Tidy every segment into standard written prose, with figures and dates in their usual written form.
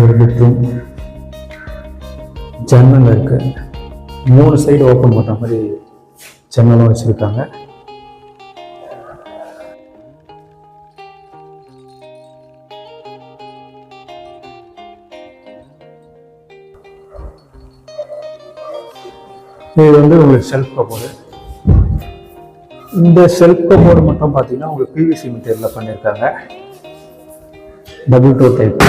ஒரு பெட்ரூம், ஜன்னல் இருக்கு, 3 சைடு ஓப்பன் பண்ணுற மாதிரி ஜன்னலும் வச்சிருக்காங்க. இது வந்து உங்களுக்கு ஷெல்ஃப் கபோர்டு. இந்த ஷெல்ஃப் கபோர்டு மட்டும் பார்த்தீங்கன்னா உங்களுக்கு பிவிசி மெட்டீரியலில் பண்ணியிருக்காங்க. Double door type.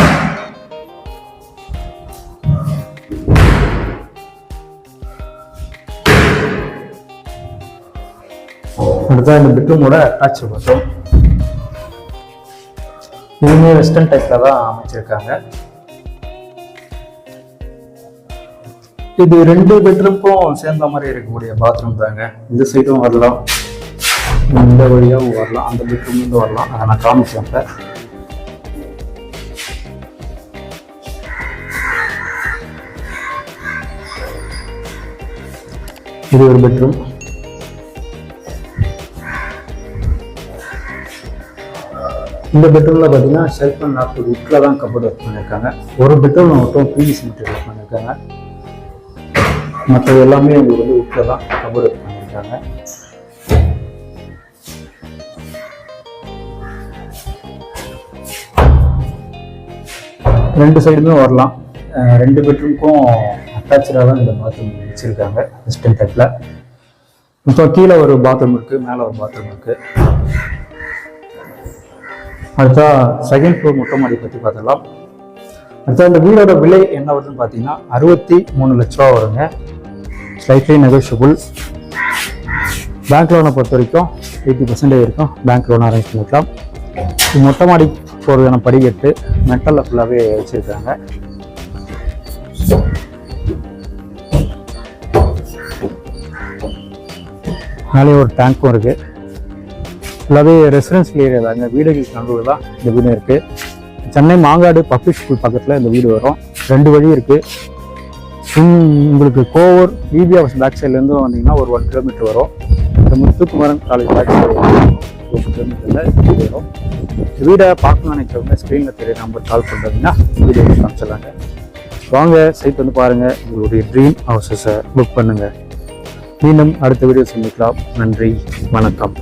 அடுத்தா இந்த பெட்ரூமோட அட்டாச் பாத்ரூம். இதுவுமே வெஸ்டர்ன் டைப்ல தான் அமைச்சிருக்காங்க. இது 2 பெட்ரூம்க்கும் சேர்ந்த மாதிரி இருக்கக்கூடிய பாத்ரூம் தாங்க. இந்த சைடும் வரலாம், இந்த வழியாகவும் வரலாம், அந்த பெட்ரூம்லேருந்து வரலாம். அதை நான் காமிச்சேன். இது ஒரு பெட்ரூம். இந்த பெட்ரூம்ல பார்த்தீங்கன்னா ஷெல்ஃப் அண்ட் லாஃப்ட் உட்ல தான் கபோர்டு ஒர்க் பண்ணியிருக்காங்க. ஒரு பெட்ரூம்ல மட்டும் பிவிசி மெட்டீரியல் ஒர்க் பண்ணியிருக்காங்க. மற்றது எல்லாமே உங்களுக்கு வந்து உட்ல தான் கபோர்டு ஒர்க் பண்ணியிருக்காங்க. ரெண்டு சைடுமே வரலாம். 2 பெட்ரூம்க்கும் அட்டாச்சாக தான் இந்த பாத்ரூம் வச்சிருக்காங்க வெஸ்டர்ன் டைப்ல. இப்போ கீழே ஒரு பாத்ரூம் இருக்கு, மேலே ஒரு பாத்ரூம் இருக்கு. அடுத்தா செகண்ட் ஃப்ளோர் மொட்டை மாடி பற்றி பார்த்துக்கலாம். அடுத்தா இந்த வீடோட விலை என்ன வருதுன்னு பார்த்தீங்கன்னா 63 லட்ச ரூபா வருங்க. Slightly negotiable. பேங்க் லோனை பொறுத்த வரைக்கும் 80% இருக்கும். பேங்க் லோன் அரேஞ்ச் பண்ணிக்கலாம். மொட்டை மாடி போகிறதான படிக்கட்டு மெட்டலில் ஃபுல்லாகவே வச்சுருக்காங்க. மேலே ஒரு டேங்க்கும் இருக்குது. ஃபுல்லாகவே ரெசிடென்சியல் ஏரியா தாங்க. வீடுகளுக்கு நடுவில் தான் இந்த வீடு இருக்குது. சென்னை மாங்காடு பப்ளிக் ஸ்கூல் பக்கத்தில் இந்த வீடு வரும். 2 வழி இருக்குது. உங்களுக்கு கோவூர் பிபி ஹவுஸ் பேக் சைட்லேருந்து வந்தீங்கன்னா ஒரு 1 கிலோமீட்டர் வரும். இந்த முத்துக்குமரன் காலேஜ் பேக் சைடு 1 கிலோமீட்டரில் வீடு வரும். வீடை பார்க்கணும்னு நினைக்கிறவங்க ஸ்க்ரீனில் தெரிய நம்பர் கால் பண்ணுறீங்கன்னா வீடியோ காமிச்சிடலாங்க. வாங்க சைட் வந்து பாருங்கள். உங்களுடைய ட்ரீம் ஹவுசஸை புக் பண்ணுங்கள். மீண்டும் அடுத்த வீடியோ சந்திக்கலாம். நன்றி, வணக்கம்.